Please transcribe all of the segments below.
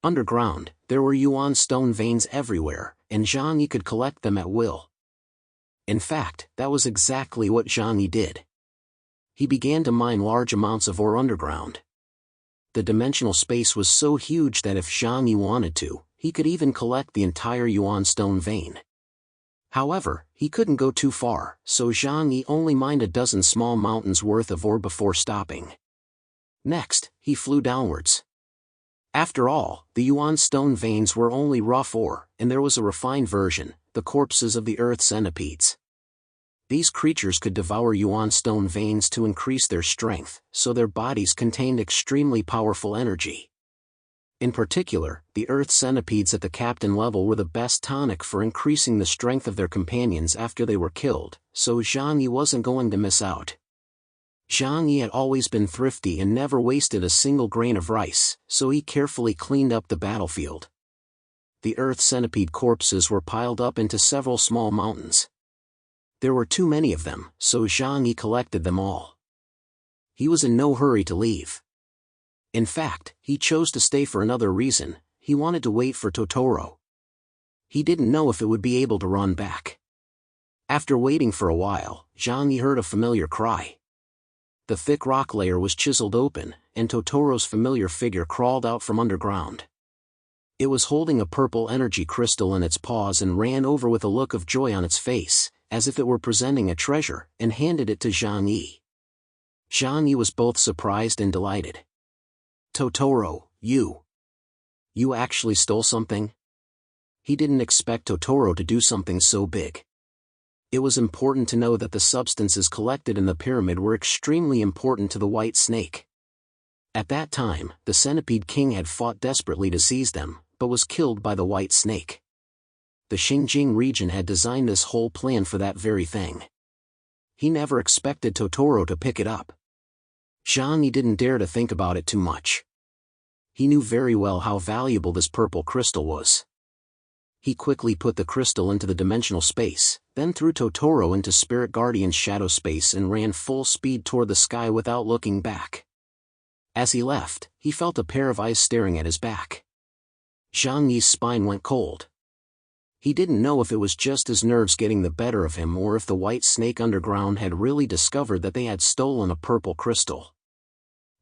Underground, there were yuan stone veins everywhere, and Jeangi could collect them at will. In fact, that was exactly what Jeangi did. He began to mine large amounts of ore underground. The dimensional space was so huge that if Jeangi wanted to, he could even collect the entire yuan stone vein. However, he couldn't go too far, so Jeangi only mined a dozen small mountains worth of ore before stopping. Next, he flew downwards. After all, the yuan stone veins were only rough ore, and there was a refined version, the corpses of the earth centipedes. These creatures could devour yuan stone veins to increase their strength, so their bodies contained extremely powerful energy. In particular, the earth centipedes at the captain level were the best tonic for increasing the strength of their companions after they were killed, so Jeangi wasn't going to miss out. Jeangi had always been thrifty and never wasted a single grain of rice, so he carefully cleaned up the battlefield. The earth centipede corpses were piled up into several small mountains. There were too many of them, so Jeangi collected them all. He was in no hurry to leave. In fact, he chose to stay for another reason: he wanted to wait for Totoro. He didn't know if it would be able to run back. After waiting for a while, Jeangi heard a familiar cry. The thick rock layer was chiseled open, and Totoro's familiar figure crawled out from underground. It was holding a purple energy crystal in its paws and ran over with a look of joy on its face, as if it were presenting a treasure, and handed it to Jeangi. Jeangi was both surprised and delighted. "Totoro, you actually stole something?" He didn't expect Totoro to do something so big. It was important to know that the substances collected in the pyramid were extremely important to the white snake. At that time, the centipede king had fought desperately to seize them, but was killed by the white snake. The Jing region had designed this whole plan for that very thing. He never expected Totoro to pick it up. Jeangi didn't dare to think about it too much. He knew very well how valuable this purple crystal was. He quickly put the crystal into the dimensional space, then threw Totoro into Spirit Guardian's shadow space and ran full speed toward the sky without looking back. As he left, he felt a pair of eyes staring at his back. Jeangi's spine went cold. He didn't know if it was just his nerves getting the better of him or if the white snake underground had really discovered that they had stolen a purple crystal.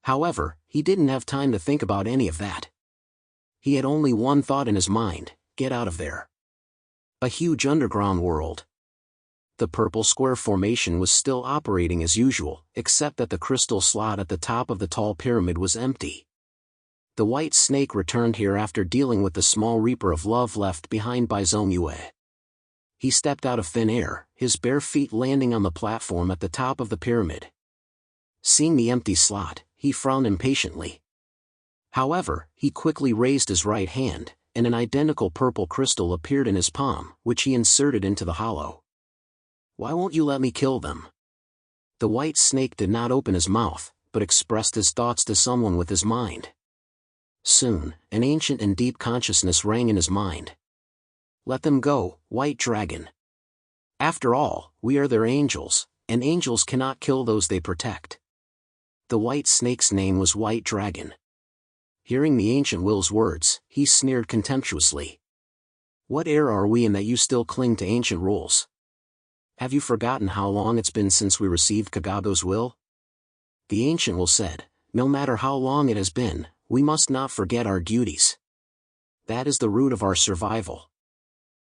However, he didn't have time to think about any of that. He had only one thought in his mind: get out of there. A huge underground world. The purple square formation was still operating as usual, except that the crystal slot at the top of the tall pyramid was empty. The white snake returned here after dealing with the small reaper of love left behind by Zong Yu. He stepped out of thin air, his bare feet landing on the platform at the top of the pyramid. Seeing the empty slot, he frowned impatiently. However, he quickly raised his right hand, and an identical purple crystal appeared in his palm, which he inserted into the hollow. "Why won't you let me kill them?" The white snake did not open his mouth, but expressed his thoughts to someone with his mind. Soon, an ancient and deep consciousness rang in his mind. "Let them go, white dragon. After all, we are their angels, and angels cannot kill those they protect." The white snake's name was White Dragon. Hearing the ancient will's words, he sneered contemptuously. "What era are we in that you still cling to ancient rules? Have you forgotten how long it's been since we received Kagago's will?" The ancient will said, "No matter how long it has been, we must not forget our duties. That is the root of our survival.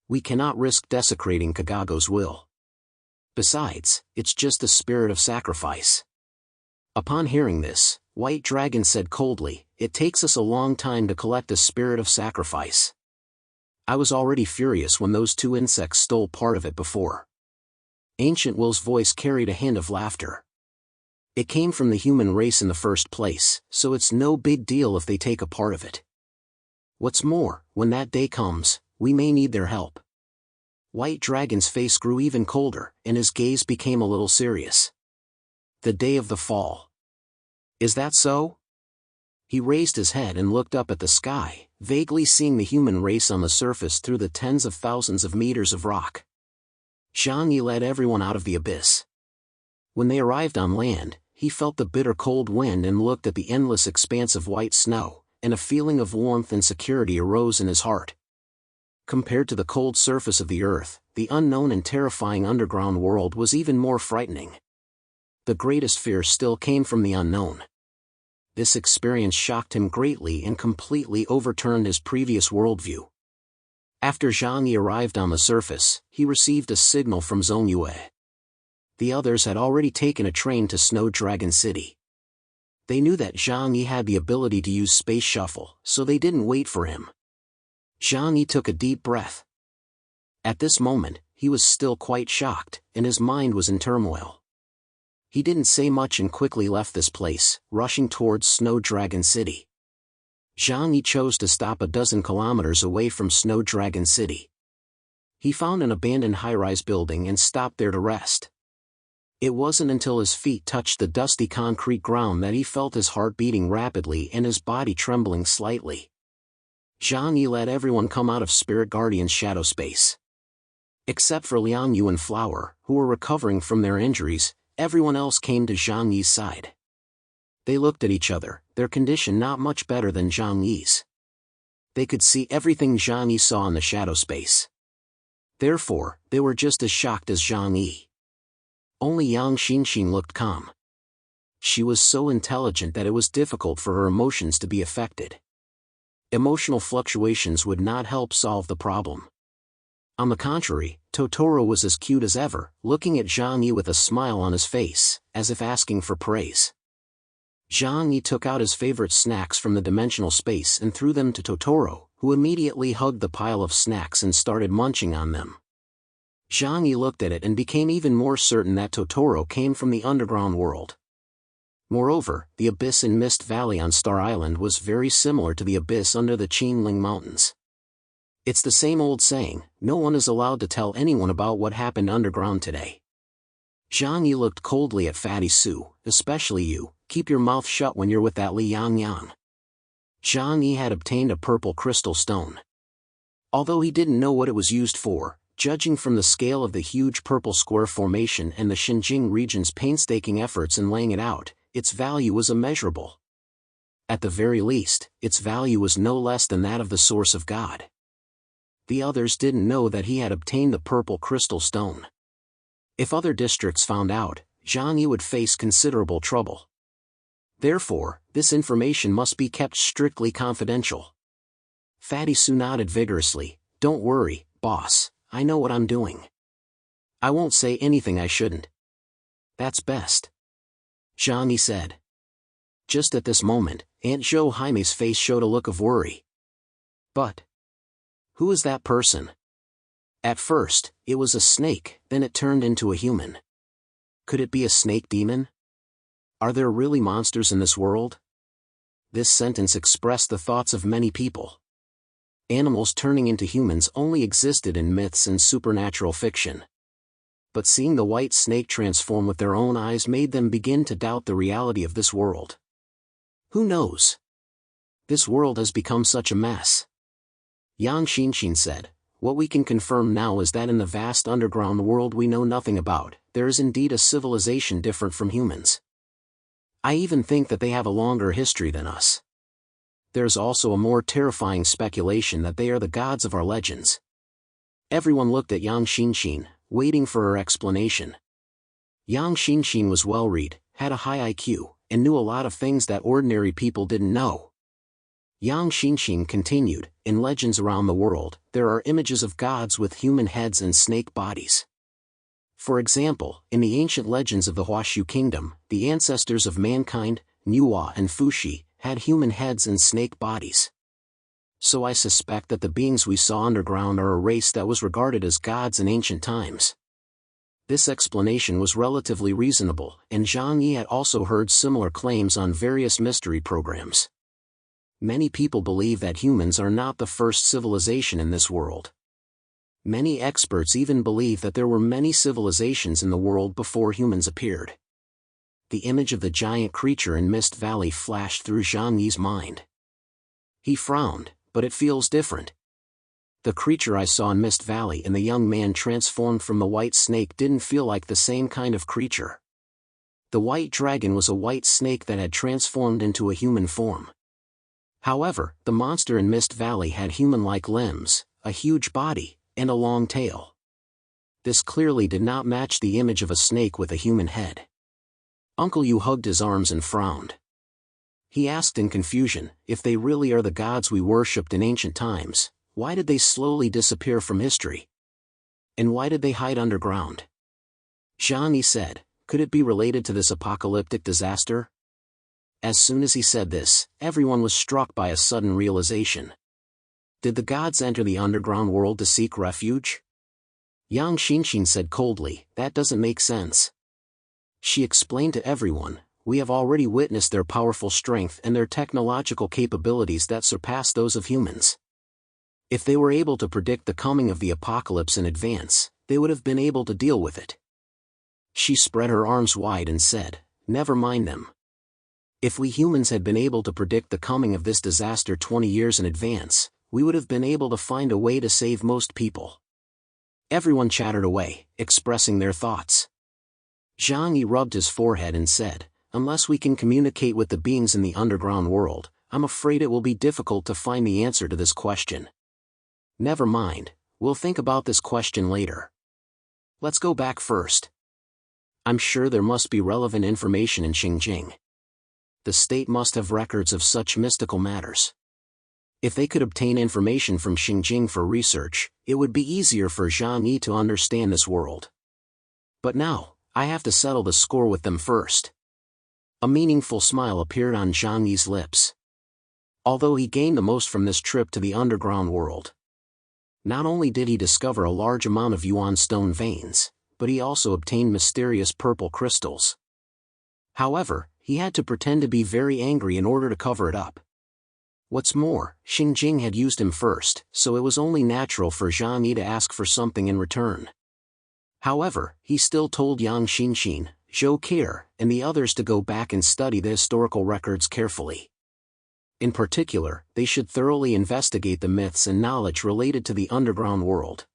We cannot risk desecrating Kagago's will. Besides, it's just the spirit of sacrifice." Upon hearing this, White Dragon said coldly, "It takes us a long time to collect a spirit of sacrifice. I was already furious when those two insects stole part of it before." Ancient Will's voice carried a hint of laughter. "It came from the human race in the first place, so it's no big deal if they take a part of it. What's more, when that day comes, we may need their help." White Dragon's face grew even colder, and his gaze became a little serious. "The day of the fall. Is that so?" He raised his head and looked up at the sky, vaguely seeing the human race on the surface through the tens of thousands of meters of rock. Jeangi led everyone out of the abyss. When they arrived on land, he felt the bitter cold wind and looked at the endless expanse of white snow, and a feeling of warmth and security arose in his heart. Compared to the cold surface of the earth, the unknown and terrifying underground world was even more frightening. The greatest fear still came from the unknown. This experience shocked him greatly and completely overturned his previous worldview. After Jeangi arrived on the surface, he received a signal from Zong Yu. The others had already taken a train to Snow Dragon City. They knew that Jeangi had the ability to use space shuffle, so they didn't wait for him. Jeangi took a deep breath. At this moment, he was still quite shocked, and his mind was in turmoil. He didn't say much and quickly left this place, rushing towards Snow Dragon City. Jeangi chose to stop a dozen kilometers away from Snow Dragon City. He found an abandoned high-rise building and stopped there to rest. It wasn't until his feet touched the dusty concrete ground that he felt his heart beating rapidly and his body trembling slightly. Jeangi let everyone come out of Spirit Guardian's shadow space. Except for Liang Yu and Flower, who were recovering from their injuries, everyone else came to Zhang Yi's side. They looked at each other, their condition not much better than Zhang Yi's. They could see everything Zhang Yi saw in the shadow space. Therefore, they were just as shocked as Zhang Yi. Only Yang Xinxin looked calm. She was so intelligent that it was difficult for her emotions to be affected. Emotional fluctuations would not help solve the problem. On the contrary, Totoro was as cute as ever, looking at Zhang Yi with a smile on his face, as if asking for praise. Zhang Yi took out his favorite snacks from the dimensional space and threw them to Totoro, who immediately hugged the pile of snacks and started munching on them. Zhang Yi looked at it and became even more certain that Totoro came from the underground world. Moreover, the abyss in Mist Valley on Star Island was very similar to the abyss under the Qinling Mountains. It's the same old saying, no one is allowed to tell anyone about what happened underground today. Zhang Yi looked coldly at Fatty Su, especially you, keep your mouth shut when you're with that Li Yang Yang. Zhang Yi had obtained a purple crystal stone. Although he didn't know what it was used for, judging from the scale of the huge purple square formation and the Xinjiang region's painstaking efforts in laying it out, its value was immeasurable. At the very least, its value was no less than that of the source of God. The others didn't know that he had obtained the purple crystal stone. If other districts found out, Zhang Yi would face considerable trouble. Therefore, this information must be kept strictly confidential. Fatty Su nodded vigorously. Don't worry, boss, I know what I'm doing. I won't say anything I shouldn't. That's best. Zhang Yi said. Just at this moment, Aunt Zhou Jaime's face showed a look of worry. But who is that person? At first, it was a snake, then it turned into a human. Could it be a snake demon? Are there really monsters in this world? This sentence expressed the thoughts of many people. Animals turning into humans only existed in myths and supernatural fiction. But seeing the white snake transform with their own eyes made them begin to doubt the reality of this world. Who knows? This world has become such a mess. Yang Xinxin said, what we can confirm now is that in the vast underground world we know nothing about, there is indeed a civilization different from humans. I even think that they have a longer history than us. There's also a more terrifying speculation that they are the gods of our legends. Everyone looked at Yang Xinxin, waiting for her explanation. Yang Xinxin was well-read, had a high IQ, and knew a lot of things that ordinary people didn't know. Yang Xinxin continued, in legends around the world, there are images of gods with human heads and snake bodies. For example, in the ancient legends of the Huashu Kingdom, the ancestors of mankind, Manhwa and Fuxi, had human heads and snake bodies. So I suspect that the beings we saw underground are a race that was regarded as gods in ancient times. This explanation was relatively reasonable, and Zhang Yi had also heard similar claims on various mystery programs. Many people believe that humans are not the first civilization in this world. Many experts even believe that there were many civilizations in the world before humans appeared. The image of the giant creature in Mist Valley flashed through Zhang Yi's mind. He frowned, but it feels different. The creature I saw in Mist Valley and the young man transformed from the white snake didn't feel like the same kind of creature. The white dragon was a white snake that had transformed into a human form. However, the monster in Mist Valley had human-like limbs, a huge body, and a long tail. This clearly did not match the image of a snake with a human head. Uncle Yu hugged his arms and frowned. He asked in confusion, if they really are the gods we worshipped in ancient times, why did they slowly disappear from history? And why did they hide underground? Jeangi said, could it be related to this apocalyptic disaster? As soon as he said this, everyone was struck by a sudden realization. Did the gods enter the underground world to seek refuge? Yang Xinxin said coldly, that doesn't make sense. She explained to everyone, we have already witnessed their powerful strength and their technological capabilities that surpass those of humans. If they were able to predict the coming of the apocalypse in advance, they would have been able to deal with it. She spread her arms wide and said, never mind them. If we humans had been able to predict the coming of this disaster 20 years in advance, we would have been able to find a way to save most people. Everyone chattered away, expressing their thoughts. Jeangi rubbed his forehead and said, unless we can communicate with the beings in the underground world, I'm afraid it will be difficult to find the answer to this question. Never mind, we'll think about this question later. Let's go back first. I'm sure there must be relevant information in Xinjiang. The state must have records of such mystical matters. If they could obtain information from Xinjiang for research, it would be easier for Jeangi to understand this world. But now, I have to settle the score with them first. A meaningful smile appeared on Jeangi's lips. Although he gained the most from this trip to the underground world. Not only did he discover a large amount of yuan stone veins, but he also obtained mysterious purple crystals. However, he had to pretend to be very angry in order to cover it up. What's more, Xinjiang had used him first, so it was only natural for Jeangi to ask for something in return. However, he still told Yang Xinxin, Zhou Keir, and the others to go back and study the historical records carefully. In particular, they should thoroughly investigate the myths and knowledge related to the underground world.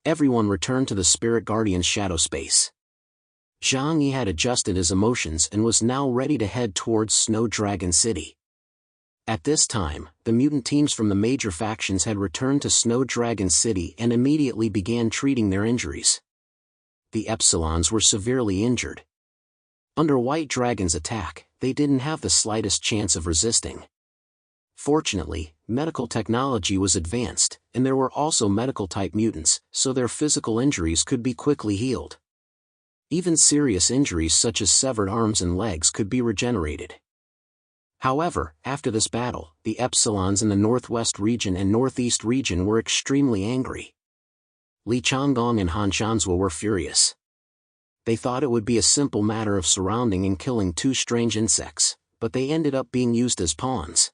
Everyone returned to the Spirit Guardian's shadow space. Jeangi had adjusted his emotions and was now ready to head towards Snow Dragon City. At this time, the mutant teams from the major factions had returned to Snow Dragon City and immediately began treating their injuries. The Epsilons were severely injured. Under White Dragon's attack, they didn't have the slightest chance of resisting. Fortunately, medical technology was advanced, and there were also medical-type mutants, so their physical injuries could be quickly healed. Even serious injuries such as severed arms and legs could be regenerated. However, after this battle, the Epsilons in the Northwest region and Northeast region were extremely angry. Li Changgong and Han Shanzhua were furious. They thought it would be a simple matter of surrounding and killing two strange insects, but they ended up being used as pawns.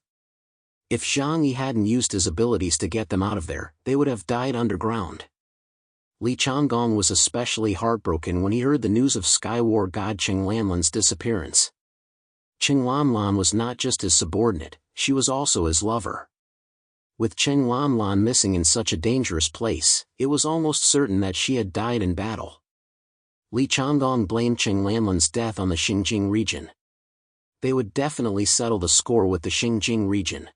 If Jeangi hadn't used his abilities to get them out of there, they would have died underground. Li Changgong was especially heartbroken when he heard the news of Sky War God Qinglanlan's disappearance. Qinglanlan was not just his subordinate, she was also his lover. With Qinglanlan missing in such a dangerous place, it was almost certain that she had died in battle. Li Changgong blamed Qinglanlan's death on the Xinjiang region. They would definitely settle the score with the Xinjiang region.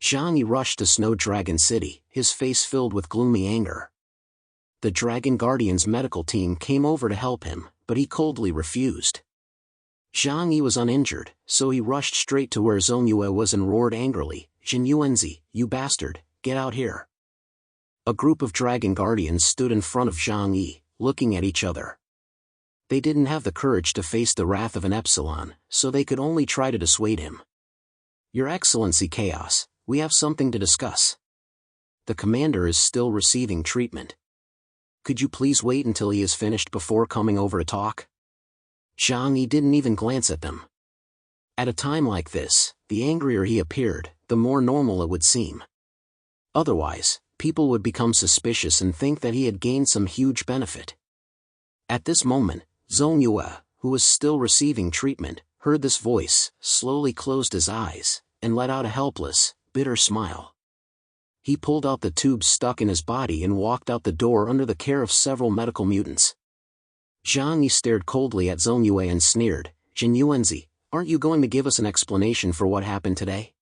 Jeangi rushed to Snow Dragon City, his face filled with gloomy anger. The Dragon Guardian's medical team came over to help him, but he coldly refused. Jeangi was uninjured, so he rushed straight to where Zong Yu was and roared angrily, Jin Yuanzi, you bastard, get out here. A group of Dragon Guardians stood in front of Jeangi, looking at each other. They didn't have the courage to face the wrath of an Epsilon, so they could only try to dissuade him. Your Excellency Chaos, we have something to discuss. The commander is still receiving treatment. Could you please wait until he is finished before coming over to talk? Jeangi didn't even glance at them. At a time like this, the angrier he appeared, the more normal it would seem. Otherwise, people would become suspicious and think that he had gained some huge benefit. At this moment, Zong Yu, who was still receiving treatment, heard this voice, slowly closed his eyes, and let out a helpless, bitter smile. He pulled out the tubes stuck in his body and walked out the door under the care of several medical mutants. Jeangi stared coldly at Zong Yu and sneered, Jin Yuanzi, aren't you going to give us an explanation for what happened today?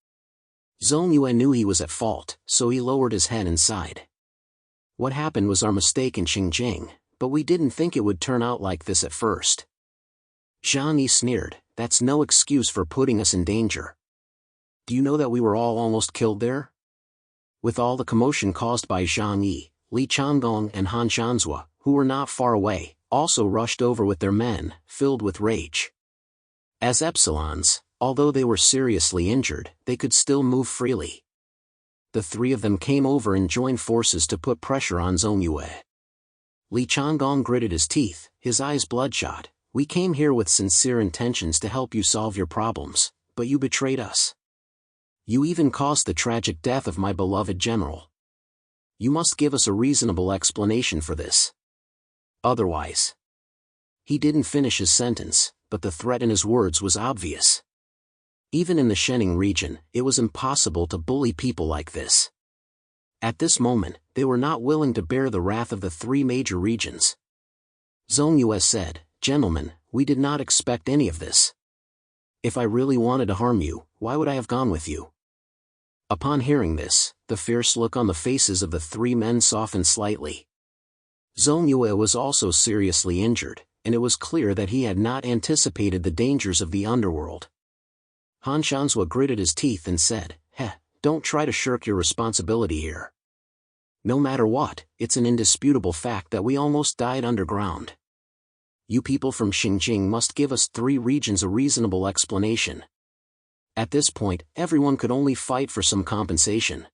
Zong Yu knew he was at fault, so he lowered his head and sighed. What happened was our mistake in Xinjiang, but we didn't think it would turn out like this at first. Jeangi sneered, that's no excuse for putting us in danger. Do you know that we were all almost killed there? With all the commotion caused by Jeangi, Li Changgong and Han Shanzhua, who were not far away, also rushed over with their men, filled with rage. As epsilons, although they were seriously injured, they could still move freely. The three of them came over and joined forces to put pressure on Zong Yu. Li Changgong gritted his teeth, his eyes bloodshot. We came here with sincere intentions to help you solve your problems, but you betrayed us. You even caused the tragic death of my beloved general. You must give us a reasonable explanation for this. Otherwise. He didn't finish his sentence, but the threat in his words was obvious. Even in the Shing region, it was impossible to bully people like this. At this moment, they were not willing to bear the wrath of the three major regions. Zong Yu said, Gentlemen, we did not expect any of this. If I really wanted to harm you, why would I have gone with you? Upon hearing this, the fierce look on the faces of the three men softened slightly. Zong Yu was also seriously injured, and it was clear that he had not anticipated the dangers of the underworld. Han Shanzhua gritted his teeth and said, don't try to shirk your responsibility here. No matter what, it's an indisputable fact that we almost died underground. You people from Xinjiang must give us three regions a reasonable explanation. At this point, everyone could only fight for some compensation.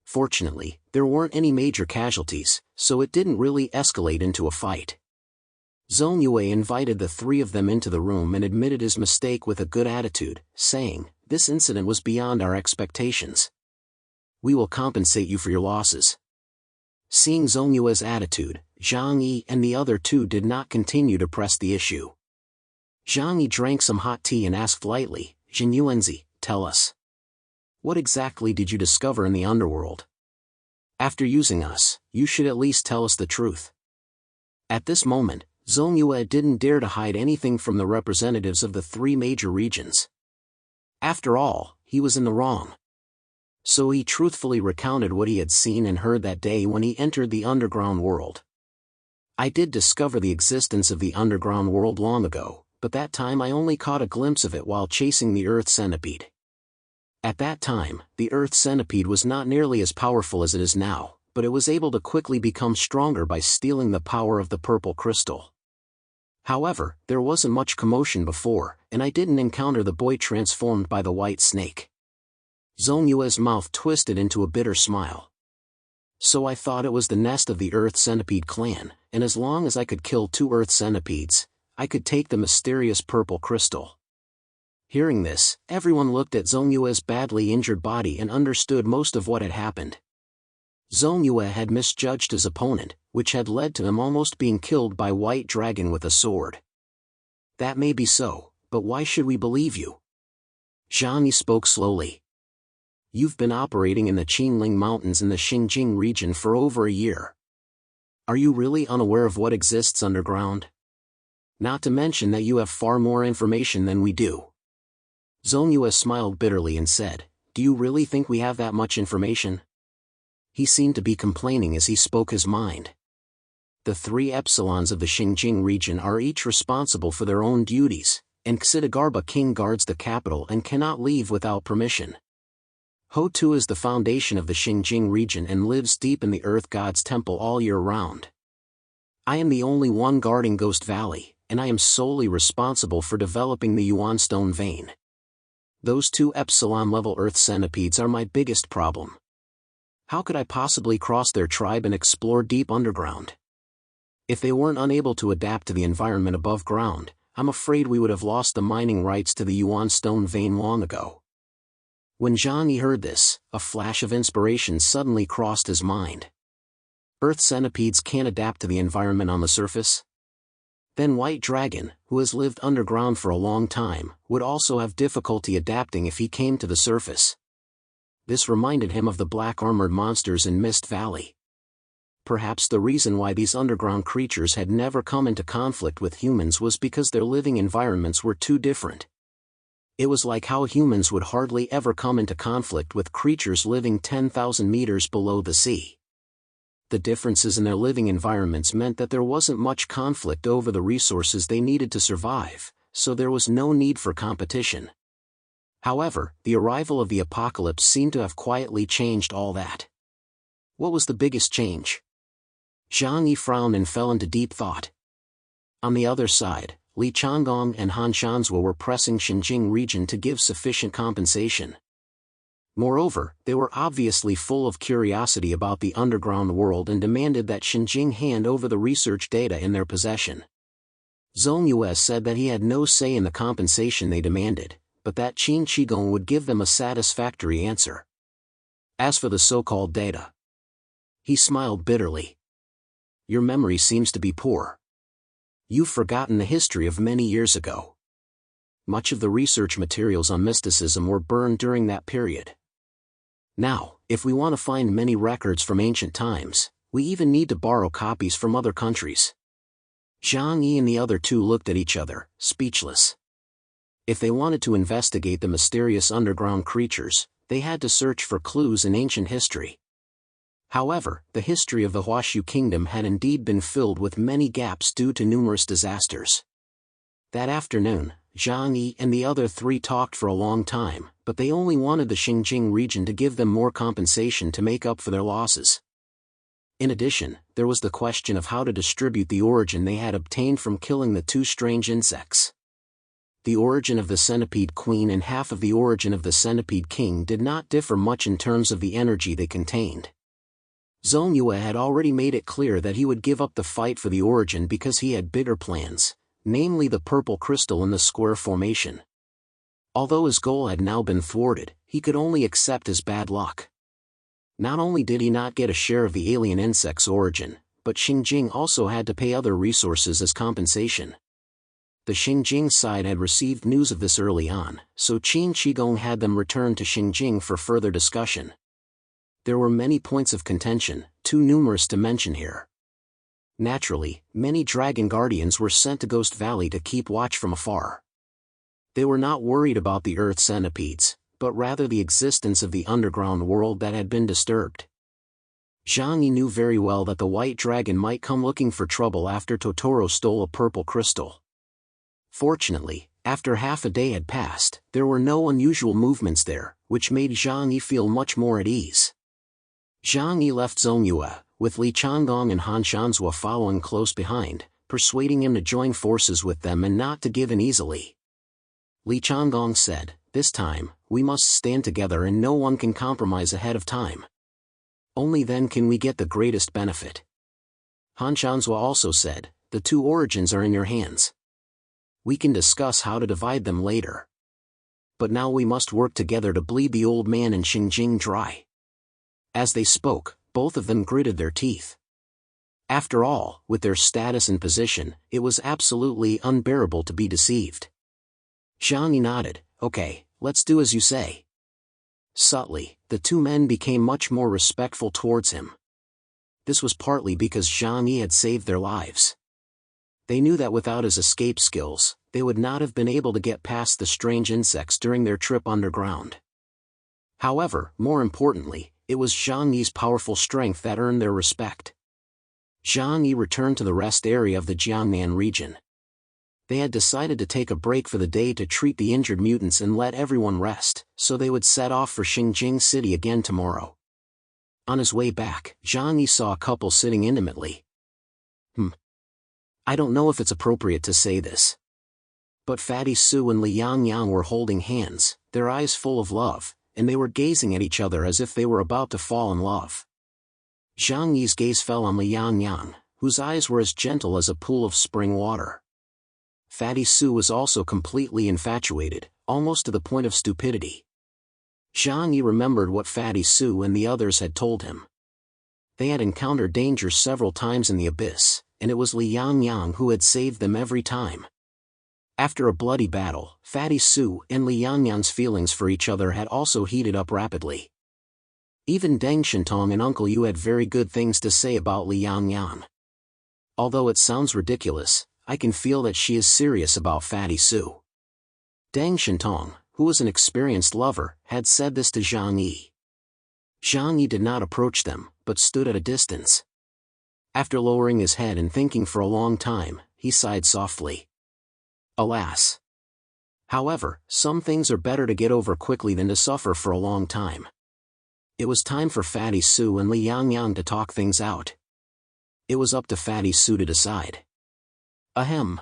Fortunately, there weren't any major casualties, so it didn't really escalate into a fight. Zong Yu invited the three of them into the room and admitted his mistake with a good attitude, saying, this incident was beyond our expectations. We will compensate you for your losses. Seeing Zong Yu's attitude, Jeangi and the other two did not continue to press the issue. Jeangi drank some hot tea and asked lightly, Jin Yuanzi, tell us. What exactly did you discover in the underworld? After using us, you should at least tell us the truth. At this moment, Zong Yu didn't dare to hide anything from the representatives of the three major regions. After all, he was in the wrong. So he truthfully recounted what he had seen and heard that day when he entered the underground world. I did discover the existence of the underground world long ago, but that time I only caught a glimpse of it while chasing the Earth Centipede. At that time, the Earth Centipede was not nearly as powerful as it is now, but it was able to quickly become stronger by stealing the power of the purple crystal. However, there wasn't much commotion before, and I didn't encounter the boy transformed by the white snake. Zong Yu's mouth twisted into a bitter smile. So I thought it was the nest of the Earth Centipede clan, and as long as I could kill 2 Earth Centipedes, I could take the mysterious purple crystal. Hearing this, everyone looked at Zong Yu's badly injured body and understood most of what had happened. Zong Yu had misjudged his opponent, which had led to him almost being killed by White Dragon with a sword. That may be so, but why should we believe you? Jeangi spoke slowly. You've been operating in the Qinling Mountains in the Xinjiang region for over a year. Are you really unaware of what exists underground? Not to mention that you have far more information than we do. Zong Yu smiled bitterly and said, do you really think we have that much information? He seemed to be complaining as he spoke his mind. The 3 epsilons of the Xinjiang region are each responsible for their own duties, and Xidagarba King guards the capital and cannot leave without permission. Ho-Tu is the foundation of the Xinjiang region and lives deep in the Earth God's temple all year round. I am the only one guarding Ghost Valley, and I am solely responsible for developing the Yuanstone vein. Those 2 epsilon-level Earth centipedes are my biggest problem. How could I possibly cross their tribe and explore deep underground? If they weren't unable to adapt to the environment above ground, I'm afraid we would have lost the mining rights to the Yuanstone vein long ago. When Jeangi heard this, a flash of inspiration suddenly crossed his mind. Earth centipedes can't adapt to the environment on the surface? Then White Dragon, who has lived underground for a long time, would also have difficulty adapting if he came to the surface. This reminded him of the black armored monsters in Mist Valley. Perhaps the reason why these underground creatures had never come into conflict with humans was because their living environments were too different. It was like how humans would hardly ever come into conflict with creatures living 10,000 meters below the sea. The differences in their living environments meant that there wasn't much conflict over the resources they needed to survive, so there was no need for competition. However, the arrival of the apocalypse seemed to have quietly changed all that. What was the biggest change? Jeangi frowned and fell into deep thought. On the other side, Li Changgong and Han Shanzhua were pressing Xinjiang region to give sufficient compensation. Moreover, they were obviously full of curiosity about the underground world and demanded that Xinjiang hand over the research data in their possession. Zong Yu said that he had no say in the compensation they demanded, but that Qin Qigong would give them a satisfactory answer. As for the so-called data, he smiled bitterly. Your memory seems to be poor. You've forgotten the history of many years ago. Much of the research materials on mysticism were burned during that period. Now, if we want to find many records from ancient times, we even need to borrow copies from other countries. Jeangi and the other two looked at each other, speechless. If they wanted to investigate the mysterious underground creatures, they had to search for clues in ancient history. However, the history of the Huashu kingdom had indeed been filled with many gaps due to numerous disasters. That afternoon, Jeangi and the other three talked for a long time, but they only wanted the Xinjiang region to give them more compensation to make up for their losses. In addition, there was the question of how to distribute the origin they had obtained from killing the two strange insects. The origin of the centipede queen and half of the origin of the centipede king did not differ much in terms of the energy they contained. Zong Yu had already made it clear that he would give up the fight for the origin because he had bigger plans, namely the purple crystal in the square formation. Although his goal had now been thwarted, he could only accept his bad luck. Not only did he not get a share of the alien insect's origin, but Xinjiang also had to pay other resources as compensation. The Xinjiang side had received news of this early on, so Qin Qigong had them return to Xinjiang for further discussion. There were many points of contention, too numerous to mention here. Naturally, many dragon guardians were sent to Ghost Valley to keep watch from afar. They were not worried about the Earth centipedes, but rather the existence of the underground world that had been disturbed. Jeangi knew very well that the white dragon might come looking for trouble after Totoro stole a purple crystal. Fortunately, after half a day had passed, there were no unusual movements there, which made Jeangi feel much more at ease. Jeangi left Zong Yu, with Li Changgong and Han Shanzhua following close behind, persuading him to join forces with them and not to give in easily. Li Changgong said, "This time, we must stand together and no one can compromise ahead of time. Only then can we get the greatest benefit." Han Shanzhua also said, "The two origins are in your hands. We can discuss how to divide them later. But now we must work together to bleed the old man in Xinjiang dry." As they spoke, both of them gritted their teeth. After all, with their status and position, it was absolutely unbearable to be deceived. Jeangi nodded, "Okay, let's do as you say." Subtly, the two men became much more respectful towards him. This was partly because Jeangi had saved their lives. They knew that without his escape skills, they would not have been able to get past the strange insects during their trip underground. However, more importantly, it was Jeangi's powerful strength that earned their respect. Jeangi returned to the rest area of the Jiangnan region. They had decided to take a break for the day to treat the injured mutants and let everyone rest, so they would set off for Xinjiang City again tomorrow. On his way back, Jeangi saw a couple sitting intimately. I don't know if it's appropriate to say this, but Fatty Su and Liang Yang were holding hands, their eyes full of love, and they were gazing at each other as if they were about to fall in love. Zhang gaze fell on Liang Yang, whose eyes were as gentle as a pool of spring water. Fatty Su was also completely infatuated, almost to the point of stupidity. Zhang remembered what Fatty Su and the others had told him. They had encountered danger several times in the abyss, and it was Liang Yang who had saved them every time. After a bloody battle, Fatty Su and Liang Yang's feelings for each other had also heated up rapidly. Even Deng Shintong and Uncle Yu had very good things to say about Liang Yang. Although it sounds ridiculous, I can feel that she is serious about Fatty Su. Deng Shintong, who was an experienced lover, had said this to Jeangi. Jeangi did not approach them, but stood at a distance. After lowering his head and thinking for a long time, he sighed softly. Alas. However, some things are better to get over quickly than to suffer for a long time. It was time for Fatty Sue and Li Yangyang to talk things out. It was up to Fatty Sue to decide. Ahem.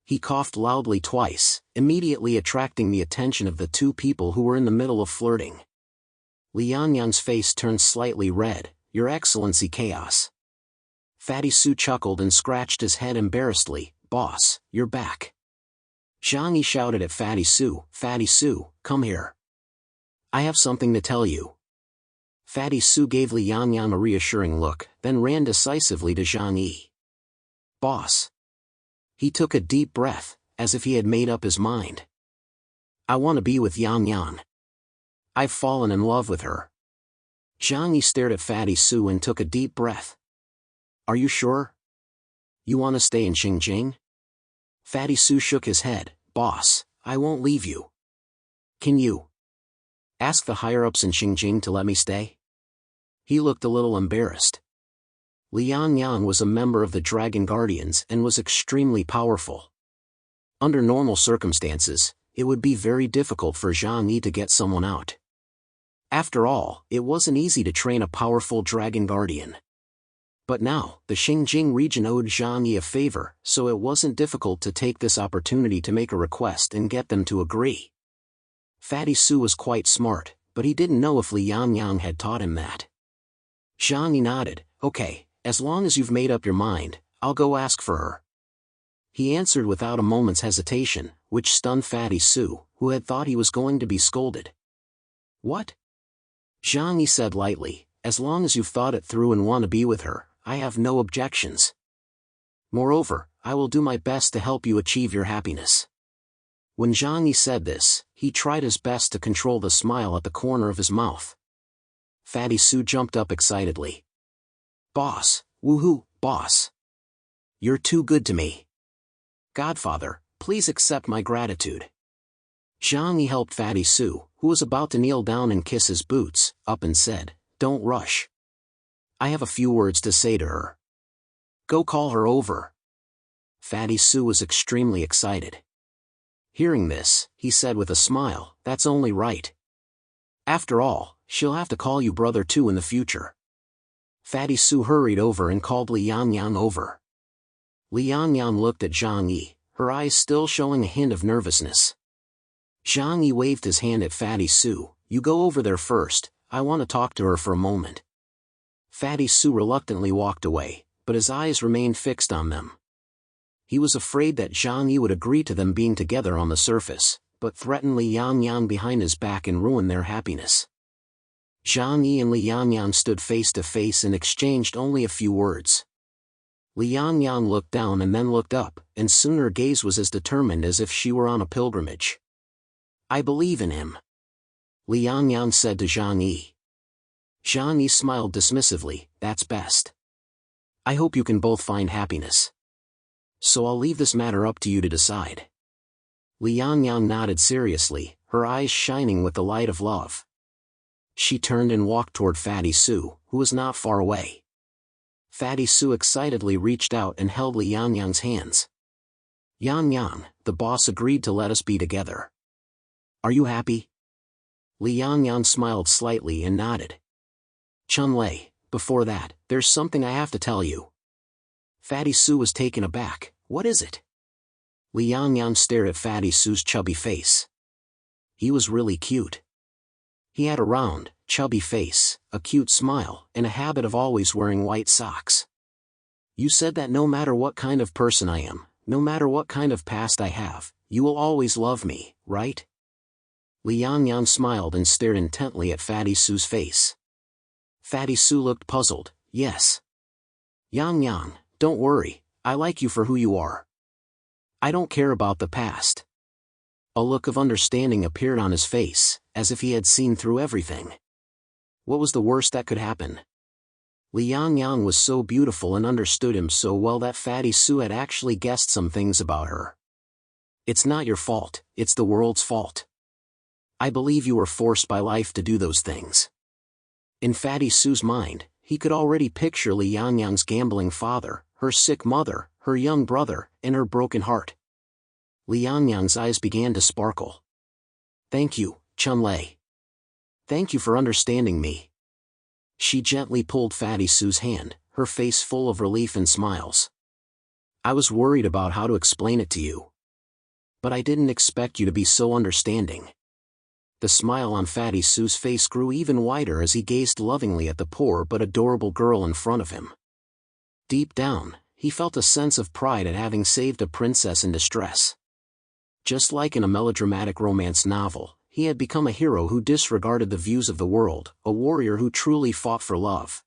He coughed loudly twice, immediately attracting the attention of the two people who were in the middle of flirting. Li Yangyang's face turned slightly red. Your Excellency, chaos. Fatty Sue chuckled and scratched his head embarrassedly. Boss, you're back. Jeangi shouted at Fatty Sue, come here. I have something to tell you. Fatty Sue gave Li Yangyang a reassuring look, then ran decisively to Jeangi. Boss. He took a deep breath, as if he had made up his mind. I want to be with Yangyang. I've fallen in love with her. Jeangi stared at Fatty Sue and took a deep breath. Are you sure? You want to stay in Xinjiang? Fatty Sue shook his head. Boss, I won't leave you. Can you ask the higher-ups in Xinjiang to let me stay? He looked a little embarrassed. Li Yangyang was a member of the Dragon Guardians and was extremely powerful. Under normal circumstances, it would be very difficult for Jeangi to get someone out. After all, it wasn't easy to train a powerful Dragon Guardian. But now, the Xinjiang region owed Jeangi a favor, so it wasn't difficult to take this opportunity to make a request and get them to agree. Fatty Sue was quite smart, but he didn't know if Li Yangyang had taught him that. Jeangi nodded. Okay, as long as you've made up your mind, I'll go ask for her. He answered without a moment's hesitation, which stunned Fatty Sue, who had thought he was going to be scolded. What? Jeangi said lightly, as long as you've thought it through and want to be with her, I have no objections. Moreover, I will do my best to help you achieve your happiness. When Jeangi said this, he tried his best to control the smile at the corner of his mouth. Fatty Sue jumped up excitedly. Boss, woohoo, boss. You're too good to me. Godfather, please accept my gratitude. Jeangi helped Fatty Sue, who was about to kneel down and kiss his boots, up and said, Don't rush. I have a few words to say to her. Go call her over. Fatty Sue was extremely excited. Hearing this, he said with a smile, That's only right. After all, she'll have to call you brother too in the future. Fatty Sue hurried over and called Li Yangyang over. Li Yangyang looked at Jeangi, her eyes still showing a hint of nervousness. Jeangi waved his hand at Fatty Sue. You go over there first, I want to talk to her for a moment. Fatty Sue reluctantly walked away, but his eyes remained fixed on them. He was afraid that Jeangi would agree to them being together on the surface, but threatened Li Yangyang behind his back and ruin their happiness. Jeangi and Li Yangyang stood face to face and exchanged only a few words. Li Yangyang looked down and then looked up, and soon her gaze was as determined as if she were on a pilgrimage. I believe in him. Li Yangyang said to Jeangi. Jeangi smiled dismissively, That's best. I hope you can both find happiness. So I'll leave this matter up to you to decide. Li Yangyang nodded seriously, her eyes shining with the light of love. She turned and walked toward Fatty Sue, who was not far away. Fatty Sue excitedly reached out and held Li Yangyang's hands. Yangyang, the boss agreed to let us be together. Are you happy? Li Yangyang smiled slightly and nodded. Chun-Lei, before that, there's something I have to tell you. Fatty Sue was taken aback. What is it? Li Yangyang stared at Fatty Sue's chubby face. He was really cute. He had a round, chubby face, a cute smile, and a habit of always wearing white socks. You said that no matter what kind of person I am, no matter what kind of past I have, you will always love me, right? Li Yangyang smiled and stared intently at Fatty Sue's face. Fatty Sue looked puzzled. Yes. Yangyang, don't worry, I like you for who you are. I don't care about the past. A look of understanding appeared on his face, as if he had seen through everything. What was the worst that could happen? Li Yangyang was so beautiful and understood him so well that Fatty Sue had actually guessed some things about her. It's not your fault, it's the world's fault. I believe you were forced by life to do those things. In Fatty Sue's mind, he could already picture Li Yangyang's gambling father, her sick mother, her young brother, and her broken heart. Li Yangyang's eyes began to sparkle. Thank you, Chun-Lei. Thank you for understanding me. She gently pulled Fatty Sue's hand, her face full of relief and smiles. I was worried about how to explain it to you. But I didn't expect you to be so understanding. The smile on Fatty Sue's face grew even wider as he gazed lovingly at the poor but adorable girl in front of him. Deep down, he felt a sense of pride at having saved a princess in distress. Just like in a melodramatic romance novel, he had become a hero who disregarded the views of the world, a warrior who truly fought for love.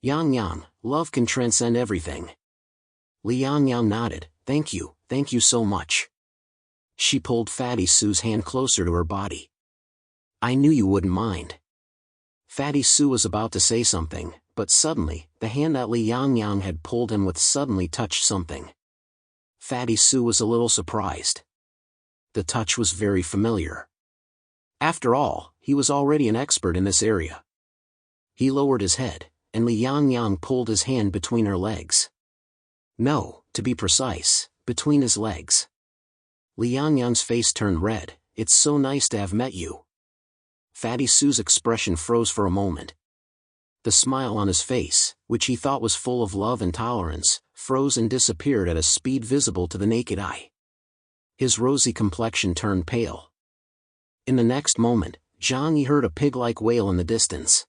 Yang, love can transcend everything. Li Yang nodded, thank you so much. She pulled Fatty Sue's hand closer to her body. I knew you wouldn't mind. Fatty Sue was about to say something, but suddenly, the hand that Li Yang had pulled him with suddenly touched something. Fatty Sue was a little surprised. The touch was very familiar. After all, he was already an expert in this area. He lowered his head, and Li Yang pulled his hand between her legs. No, to be precise, between his legs. Li Yangyang's face turned red. It's so nice to have met you. Fatty Sue's expression froze for a moment. The smile on his face, which he thought was full of love and tolerance, froze and disappeared at a speed visible to the naked eye. His rosy complexion turned pale. In the next moment, Jeangi heard a pig-like wail in the distance.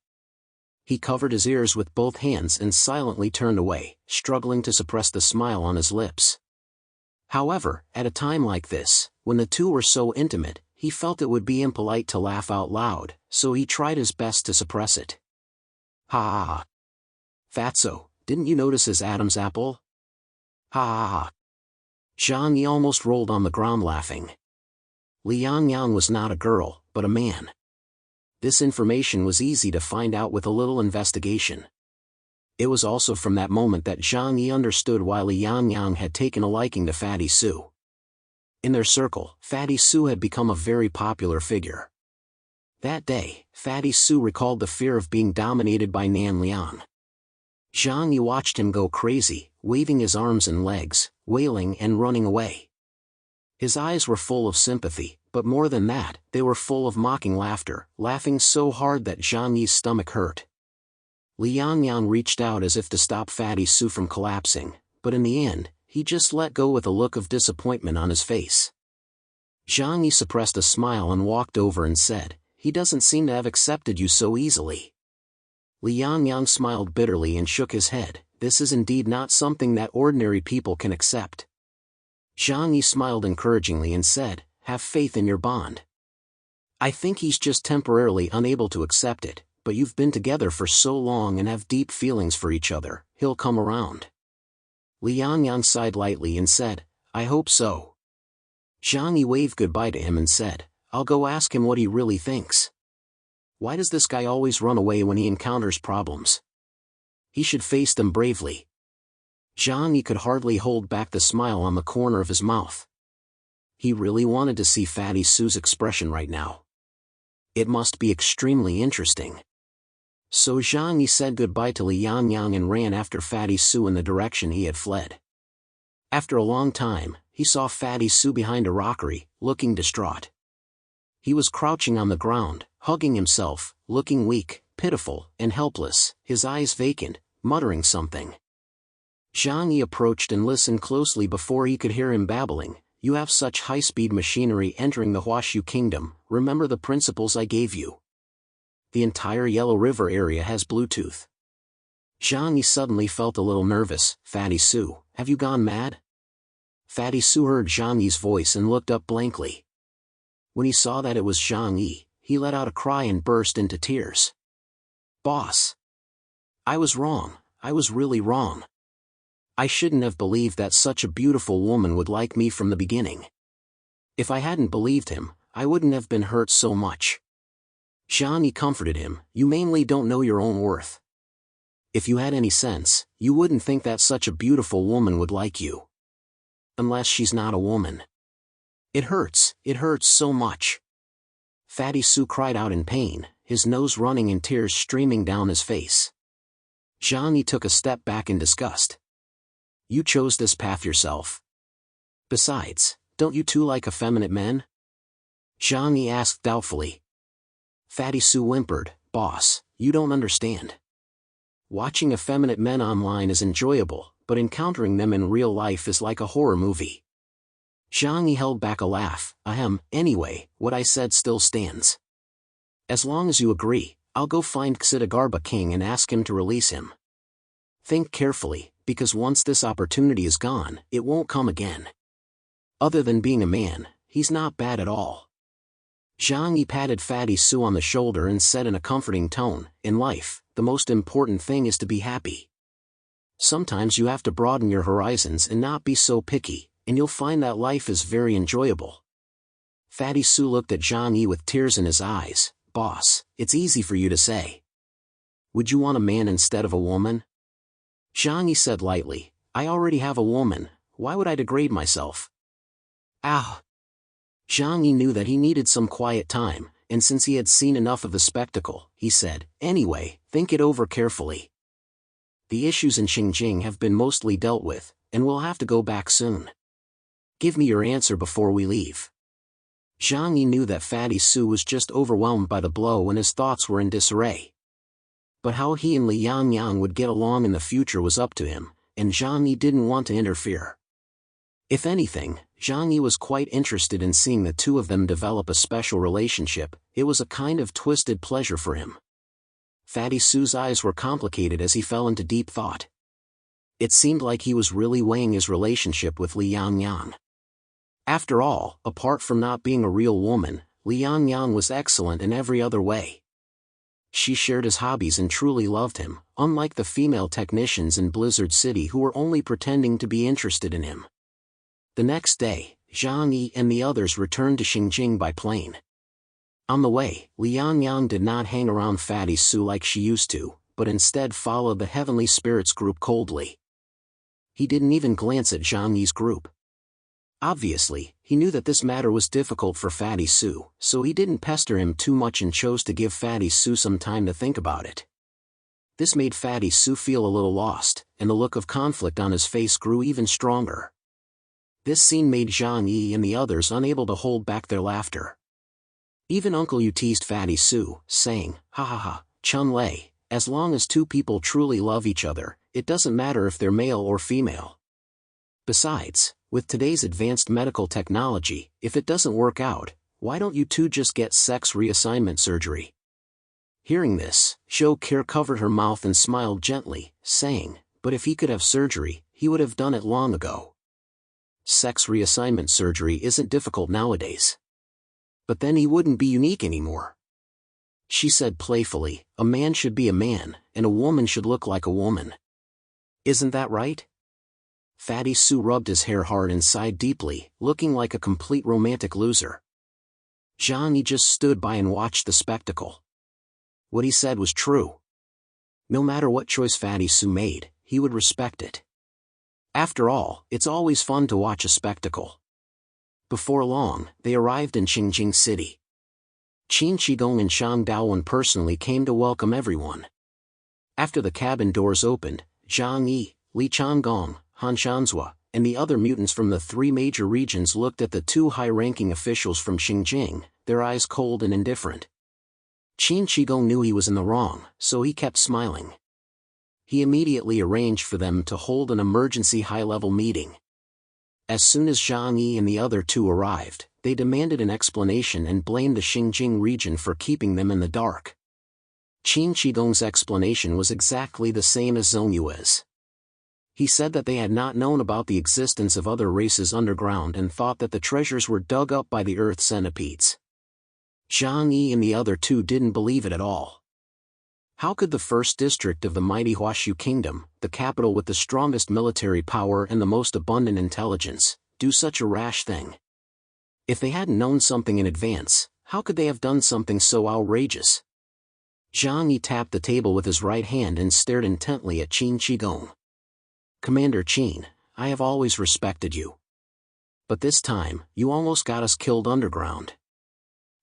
He covered his ears with both hands and silently turned away, struggling to suppress the smile on his lips. However, at a time like this, when the two were so intimate, he felt it would be impolite to laugh out loud, so he tried his best to suppress it. Ha ha ha. Fatso, didn't you notice his Adam's apple? Ha ha ha. Jeangi almost rolled on the ground laughing. Li Yang was not a girl, but a man. This information was easy to find out with a little investigation. It was also from that moment that Jeangi understood why Li Yang had taken a liking to Fatty Sue. In their circle, Fatty Sue had become a very popular figure. That day, Fatty Sue recalled the fear of being dominated by Nan Liang. Jeangi watched him go crazy, waving his arms and legs, wailing and running away. His eyes were full of sympathy, but more than that, they were full of mocking laughter, laughing so hard that Jeangi's stomach hurt. Li Yang reached out as if to stop Fatty Sue from collapsing, but in the end, he just let go with a look of disappointment on his face. Jeangi suppressed a smile and walked over and said, "He doesn't seem to have accepted you so easily." Li Yang smiled bitterly and shook his head. This is indeed not something that ordinary people can accept. Jeangi smiled encouragingly and said, "Have faith in your bond. I think he's just temporarily unable to accept it, but you've been together for so long and have deep feelings for each other, he'll come around." Li Yang sighed lightly and said, "I hope so." Jeangi waved goodbye to him and said, "I'll go ask him what he really thinks. Why does this guy always run away when he encounters problems? He should face them bravely." Jeangi could hardly hold back the smile on the corner of his mouth. He really wanted to see Fatty Sue's expression right now. It must be extremely interesting. So Jeangi said goodbye to Li Yang and ran after Fatty Sue in the direction he had fled. After a long time, he saw Fatty Sue behind a rockery, looking distraught. He was crouching on the ground, hugging himself, looking weak, pitiful, and helpless, his eyes vacant, muttering something. Jeangi approached and listened closely before he could hear him babbling. "You have such high-speed machinery entering the Huashu Kingdom, remember the principles I gave you. The entire Yellow River area has Bluetooth." Jeangi suddenly felt a little nervous. "Fatty Sue, have you gone mad?" Fatty Sue heard Jeangi's voice and looked up blankly. When he saw that it was Jeangi, he let out a cry and burst into tears. "Boss! I was wrong, I was really wrong. I shouldn't have believed that such a beautiful woman would like me from the beginning. If I hadn't believed him, I wouldn't have been hurt so much." Jeangi comforted him, "You mainly don't know your own worth. If you had any sense, you wouldn't think that such a beautiful woman would like you. Unless she's not a woman. It hurts so much." Fatty Su cried out in pain, his nose running and tears streaming down his face. Jeangi took a step back in disgust. You chose this path yourself. Besides, don't you too like effeminate men? Jeangi asked doubtfully. Fatty Su whimpered, Boss, you don't understand. Watching effeminate men online is enjoyable, but encountering them in real life is like a horror movie. Jeangi held back a laugh. Anyway, what I said still stands. As long as you agree, I'll go find Xidagarba King and ask him to release him. Think carefully, because once this opportunity is gone, it won't come again. Other than being a man, he's not bad at all. Jeangi patted Fatty Su on the shoulder and said in a comforting tone, in life, the most important thing is to be happy. Sometimes you have to broaden your horizons and not be so picky, and you'll find that life is very enjoyable. Fatty Su looked at Jeangi with tears in his eyes. Boss, it's easy for you to say. Would you want a man instead of a woman? Jeangi said lightly, I already have a woman, why would I degrade myself? Ow! Jeangi knew that he needed some quiet time, and since he had seen enough of the spectacle, he said, anyway, think it over carefully. The issues in Xinjiang have been mostly dealt with, and we'll have to go back soon. Give me your answer before we leave. Jeangi knew that Fatty Su was just overwhelmed by the blow and his thoughts were in disarray. But how he and Li Yangyang would get along in the future was up to him, and Jeangi didn't want to interfere. If anything, Jeangi was quite interested in seeing the two of them develop a special relationship. It was a kind of twisted pleasure for him. Fatty Su's eyes were complicated as he fell into deep thought. It seemed like he was really weighing his relationship with Li Yangyang. After all, apart from not being a real woman, Li Yangyang was excellent in every other way. She shared his hobbies and truly loved him, unlike the female technicians in Blizzard City who were only pretending to be interested in him. The next day, Jeangi and the others returned to Xinjiang by plane. On the way, Li Yangyang did not hang around Fatty Su like she used to, but instead followed the Heavenly Spirits group coldly. He didn't even glance at Jeangi's group. Obviously, he knew that this matter was difficult for Fatty Su, so he didn't pester him too much and chose to give Fatty Su some time to think about it. This made Fatty Su feel a little lost, and the look of conflict on his face grew even stronger. This scene made Jeangi and the others unable to hold back their laughter. Even Uncle Yu teased Fatty Su, saying, ha ha ha, Chun Lei, as long as two people truly love each other, it doesn't matter if they're male or female. Besides, with today's advanced medical technology, if it doesn't work out, why don't you two just get sex reassignment surgery? Hearing this, Zhou Keir covered her mouth and smiled gently, saying, but if he could have surgery, he would have done it long ago. Sex reassignment surgery isn't difficult nowadays. But then he wouldn't be unique anymore. She said playfully, a man should be a man, and a woman should look like a woman. Isn't that right? Fatty Su rubbed his hair hard and sighed deeply, looking like a complete romantic loser. Jeangi just stood by and watched the spectacle. What he said was true. No matter what choice Fatty Su made, he would respect it. After all, it's always fun to watch a spectacle. Before long, they arrived in Xinjiang City. Qin Shigong and Shang Daowen personally came to welcome everyone. After the cabin doors opened, Zhang Yi, Li Changgong, Han Shanzhua, and the other mutants from the three major regions looked at the two high-ranking officials from Xinjiang, their eyes cold and indifferent. Qin Shigong knew he was in the wrong, so he kept smiling. He immediately arranged for them to hold an emergency high-level meeting. As soon as Zhang Yi and the other two arrived, they demanded an explanation and blamed the Xinjiang region for keeping them in the dark. Qin Shigong's explanation was exactly the same as Zong Yu's. He said that they had not known about the existence of other races underground and thought that the treasures were dug up by the earth centipedes. Zhang Yi and the other two didn't believe it at all. How could the first district of the mighty Huashu Kingdom, the capital with the strongest military power and the most abundant intelligence, do such a rash thing? If they hadn't known something in advance, how could they have done something so outrageous? Zhang Yi tapped the table with his right hand and stared intently at Qin Shigong. Commander Qin, I have always respected you. But this time, you almost got us killed underground.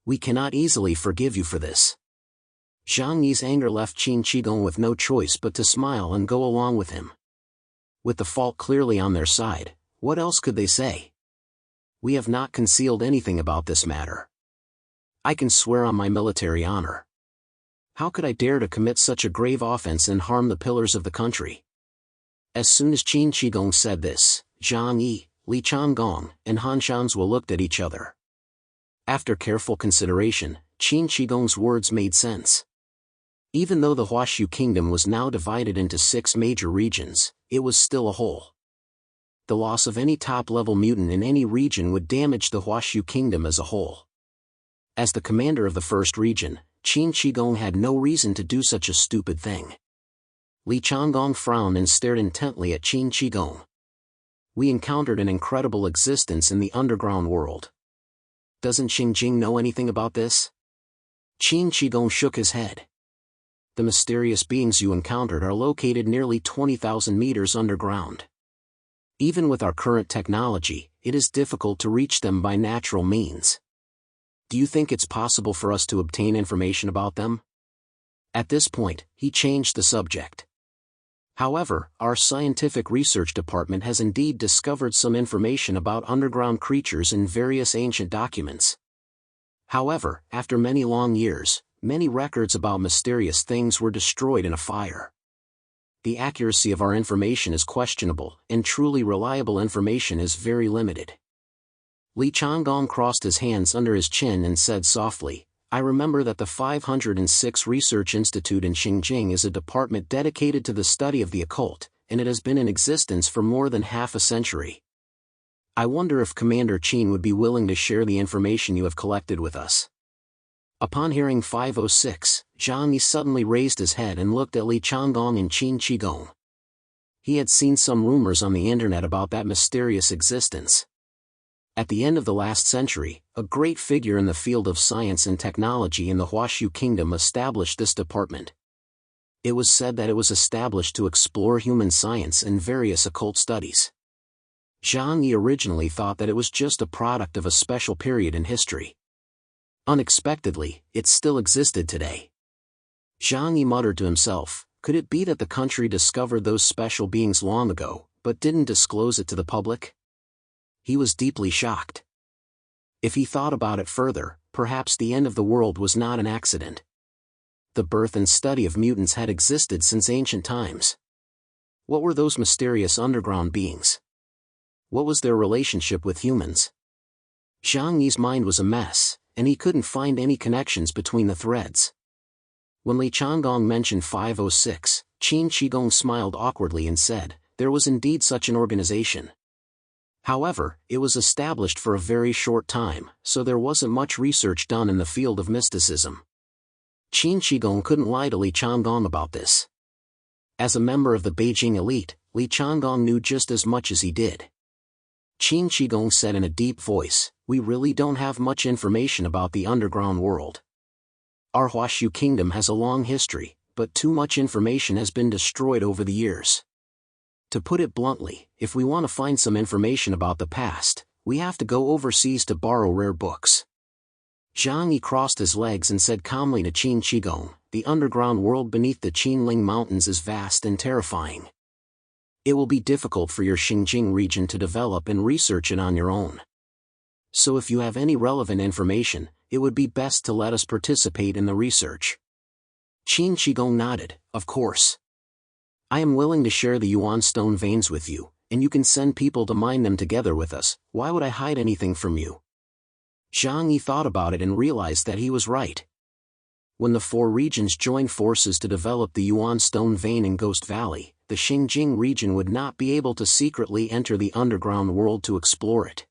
We cannot easily forgive you for this. Jeangi's anger left Qin Qigong with no choice but to smile and go along with him. With the fault clearly on their side, what else could they say? We have not concealed anything about this matter. I can swear on my military honor. How could I dare to commit such a grave offense and harm the pillars of the country? As soon as Qin Qigong said this, Jeangi, Li Changgong, and Han Shanzhua looked at each other. After careful consideration, Qin Qigong's words made sense. Even though the Huaxu kingdom was now divided into 6 major regions, it was still a whole. The loss of any top-level mutant in any region would damage the Huaxu kingdom as a whole. As the commander of the first region, Qin Qigong had no reason to do such a stupid thing. Li Changgong frowned and stared intently at Qin Qigong. We encountered an incredible existence in the underground world. Doesn't Jing know anything about this? Qin Qigong shook his head. The mysterious beings you encountered are located nearly 20,000 meters underground. Even with our current technology, it is difficult to reach them by natural means. Do you think it's possible for us to obtain information about them? At this point, he changed the subject. However, our scientific research department has indeed discovered some information about underground creatures in various ancient documents. However, after many long years, many records about mysterious things were destroyed in a fire. The accuracy of our information is questionable, and truly reliable information is very limited. Li Changgong crossed his hands under his chin and said softly, I remember that the 506 Research Institute in Xinjiang is a department dedicated to the study of the occult, and it has been in existence for more than half a century. I wonder if Commander Qin would be willing to share the information you have collected with us. Upon hearing 506, Jeangi suddenly raised his head and looked at Li Changgong and Qin Qigong. He had seen some rumors on the internet about that mysterious existence. At the end of the last century, a great figure in the field of science and technology in the Huaxu Kingdom established this department. It was said that it was established to explore human science and various occult studies. Jeangi originally thought that it was just a product of a special period in history. Unexpectedly, it still existed today. Jeangi muttered to himself, could it be that the country discovered those special beings long ago, but didn't disclose it to the public? He was deeply shocked. If he thought about it further, perhaps the end of the world was not an accident. The birth and study of mutants had existed since ancient times. What were those mysterious underground beings? What was their relationship with humans? Zhangyi's mind was a mess, and he couldn't find any connections between the threads. When Li Changgong mentioned 506, Qin Qigong smiled awkwardly and said, there was indeed such an organization. However, it was established for a very short time, so there wasn't much research done in the field of mysticism. Qin Qigong couldn't lie to Li Changgong about this. As a member of the Beijing elite, Li Changgong knew just as much as he did. Qin Qigong said in a deep voice, we really don't have much information about the underground world. Our Huaxu kingdom has a long history, but too much information has been destroyed over the years. To put it bluntly, if we want to find some information about the past, we have to go overseas to borrow rare books. Jeangi crossed his legs and said calmly to Qin Qigong, the underground world beneath the Qinling Mountains is vast and terrifying. It will be difficult for your Xinjiang region to develop and research it on your own. So if you have any relevant information, it would be best to let us participate in the research. Qin Qigong nodded, of course. I am willing to share the Yuan stone veins with you, and you can send people to mine them together with us. Why would I hide anything from you? Jeangi thought about it and realized that he was right. When the 4 regions joined forces to develop the Yuan stone vein in Ghost Valley, the Xinjiang region would not be able to secretly enter the underground world to explore it.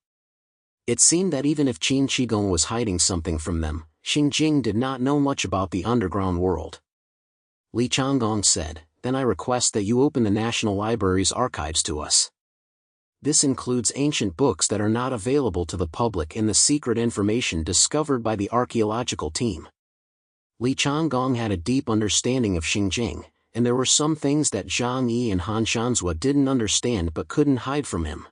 It seemed that even if Qin Qigong was hiding something from them, Xinjiang did not know much about the underground world. Li Changgong said, then I request that you open the National Library's archives to us. This includes ancient books that are not available to the public and the secret information discovered by the archaeological team. Li Changgong had a deep understanding of Xinjiang, and there were some things that Zhang Yi and Han Shanzhua didn't understand but couldn't hide from him.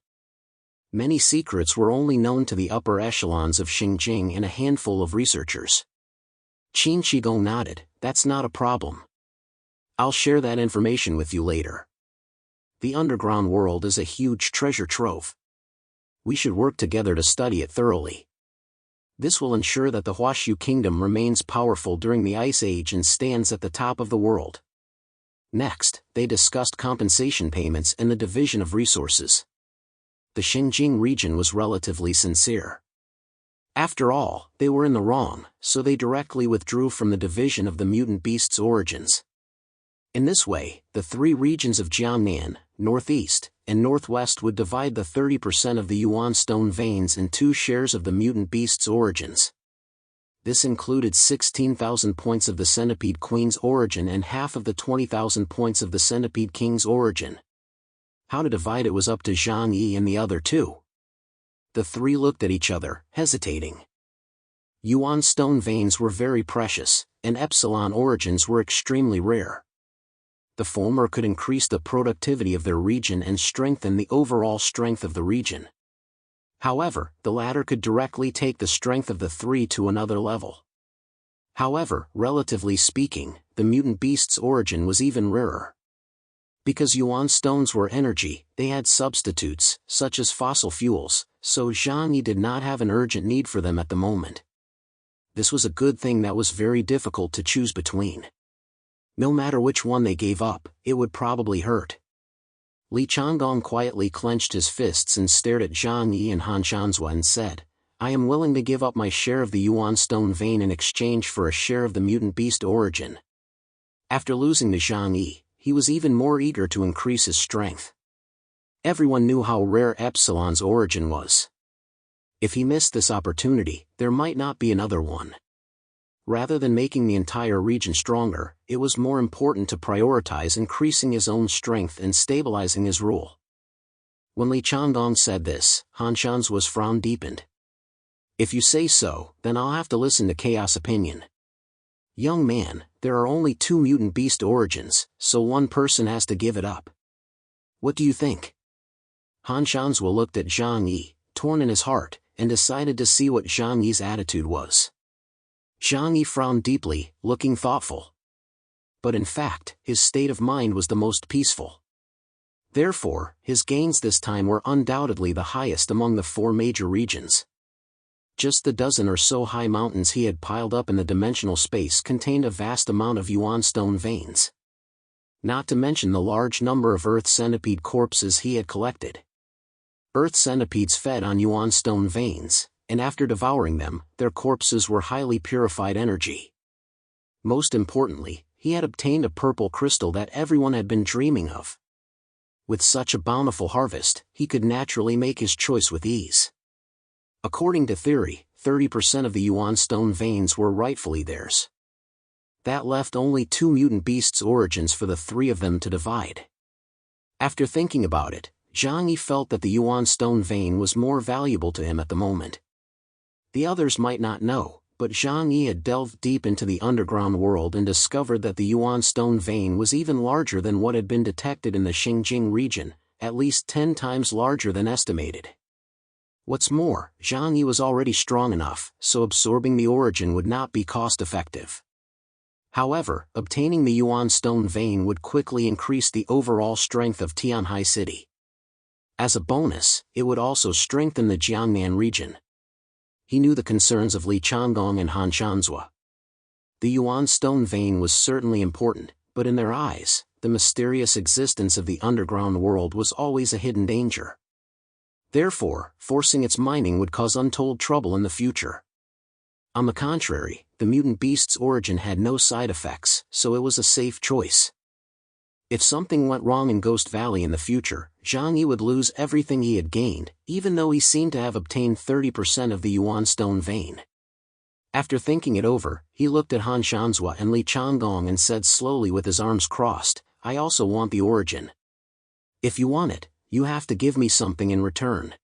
Many secrets were only known to the upper echelons of Jing and a handful of researchers. Qin Shigong nodded. That's not a problem. I'll share that information with you later. The underground world is a huge treasure trove. We should work together to study it thoroughly. This will ensure that the Huashu Kingdom remains powerful during the Ice Age and stands at the top of the world. Next, they discussed compensation payments and the division of resources. The Xinjiang region was relatively sincere. After all, they were in the wrong, so they directly withdrew from the division of the mutant beast's origins. In this way, the three regions of Jiangnan, northeast, and northwest would divide the 30% of the Yuan stone veins in 2 shares of the mutant beast's origins. This included 16,000 points of the Centipede Queen's origin and half of the 20,000 points of the Centipede King's origin. How to divide it was up to Jeangi and the other 2. The 3 looked at each other, hesitating. Yuan stone veins were very precious, and epsilon origins were extremely rare. The former could increase the productivity of their region and strengthen the overall strength of the region. However, the latter could directly take the strength of the 3 to another level. However, relatively speaking, the mutant beast's origin was even rarer. Because Yuan stones were energy, they had substitutes, such as fossil fuels, so Jeangi did not have an urgent need for them at the moment. This was a good thing that was very difficult to choose between. No matter which one they gave up, it would probably hurt. Li Changgong quietly clenched his fists and stared at Jeangi and Han Shanzhua and said, I am willing to give up my share of the Yuan stone vein in exchange for a share of the mutant beast origin. After losing to Jeangi, he was even more eager to increase his strength. Everyone knew how rare Epsilon's origin was. If he missed this opportunity, there might not be another one. Rather than making the entire region stronger, it was more important to prioritize increasing his own strength and stabilizing his rule. When Li Changgong said this, Han Shanzhua's frown deepened. If you say so, then I'll have to listen to Chaos' opinion. Young man, there are only 2 mutant beast origins, so one person has to give it up. What do you think? Han Shanzhua looked at Jeangi, torn in his heart, and decided to see what Jeangi's attitude was. Jeangi frowned deeply, looking thoughtful. But in fact, his state of mind was the most peaceful. Therefore, his gains this time were undoubtedly the highest among the 4 major regions. Just the dozen or so high mountains he had piled up in the dimensional space contained a vast amount of Yuan stone veins. Not to mention the large number of Earth centipede corpses he had collected. Earth centipedes fed on Yuan stone veins, and after devouring them, their corpses were highly purified energy. Most importantly, he had obtained a purple crystal that everyone had been dreaming of. With such a bountiful harvest, he could naturally make his choice with ease. According to theory, 30% of the Yuan stone veins were rightfully theirs. That left only 2 mutant beasts' origins for the 3 of them to divide. After thinking about it, Jeangi felt that the Yuan stone vein was more valuable to him at the moment. The others might not know, but Jeangi had delved deep into the underground world and discovered that the Yuan stone vein was even larger than what had been detected in the Xinjiang region, at least 10 times larger than estimated. What's more, Jeangi was already strong enough, so absorbing the origin would not be cost-effective. However, obtaining the Yuan stone vein would quickly increase the overall strength of Tianhai City. As a bonus, it would also strengthen the Jiangnan region. He knew the concerns of Li Changgong and Han Shanzhua. The Yuan stone vein was certainly important, but in their eyes, the mysterious existence of the underground world was always a hidden danger. Therefore, forcing its mining would cause untold trouble in the future. On the contrary, the mutant beast's origin had no side effects, so it was a safe choice. If something went wrong in Ghost Valley in the future, Jeangi would lose everything he had gained, even though he seemed to have obtained 30% of the Yuan stone vein. After thinking it over, he looked at Han Shanzhua and Li Changgong and said slowly with his arms crossed, I also want the origin. If you want it, you have to give me something in return.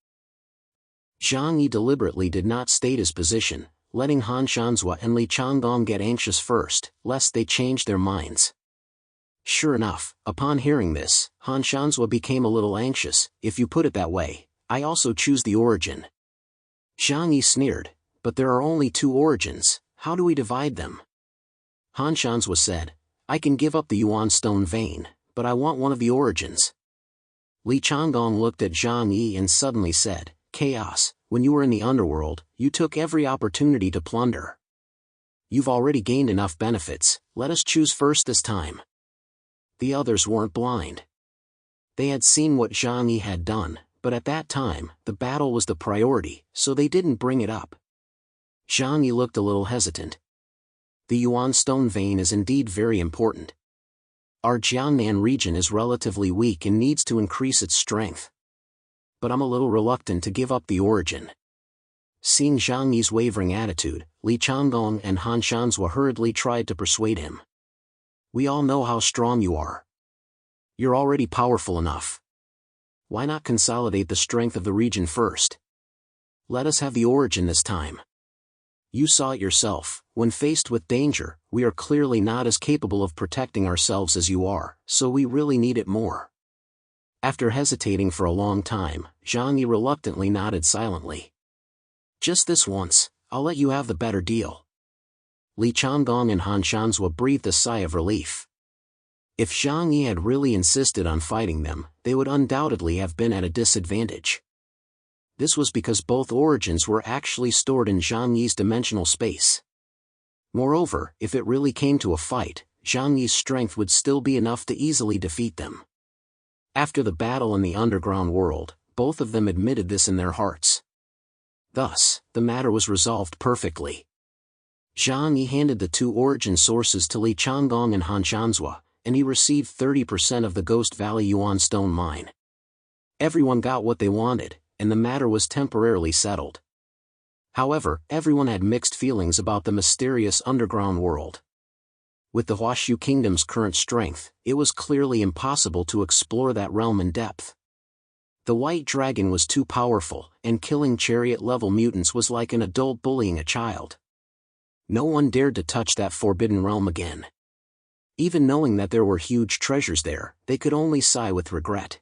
Jeangi deliberately did not state his position, letting Han Shanzhua and Li Changgong get anxious first, lest they change their minds. Sure enough, upon hearing this, Han Shanzhua became a little anxious. If you put it that way, I also choose the origin. Jeangi sneered, but there are only 2 origins, how do we divide them? Han Shanzhua said, I can give up the Yuan stone vein, but I want one of the origins. Li Changgong looked at Zhang Yi and suddenly said, Chaos, when you were in the underworld, you took every opportunity to plunder. You've already gained enough benefits, let us choose first this time. The others weren't blind. They had seen what Zhang Yi had done, but at that time, the battle was the priority, so they didn't bring it up. Zhang Yi looked a little hesitant. The Yuan stone vein is indeed very important. Our Jiangnan region is relatively weak and needs to increase its strength. But I'm a little reluctant to give up the origin. Seeing Zhang Yi's wavering attitude, Li Changgong and Han Shanzhua hurriedly tried to persuade him. We all know how strong you are. You're already powerful enough. Why not consolidate the strength of the region first? Let us have the origin this time. You saw it yourself, when faced with danger, we are clearly not as capable of protecting ourselves as you are, so we really need it more. After hesitating for a long time, Zhang Yi reluctantly nodded silently. Just this once, I'll let you have the better deal. Li Changgong and Han Shanzhua breathed a sigh of relief. If Zhang Yi had really insisted on fighting them, they would undoubtedly have been at a disadvantage. This was because both origins were actually stored in Zhang Yi's dimensional space. Moreover, if it really came to a fight, Zhang Yi's strength would still be enough to easily defeat them. After the battle in the underground world, both of them admitted this in their hearts. Thus, the matter was resolved perfectly. Zhang Yi handed the 2 origin sources to Li Changgong and Han Shanzhua, and he received 30% of the Ghost Valley Yuan Stone mine. Everyone got what they wanted, and the matter was temporarily settled. However, everyone had mixed feelings about the mysterious underground world. With the Huashu Kingdom's current strength, it was clearly impossible to explore that realm in depth. The White Dragon was too powerful, and killing chariot-level mutants was like an adult bullying a child. No one dared to touch that forbidden realm again. Even knowing that there were huge treasures there, they could only sigh with regret.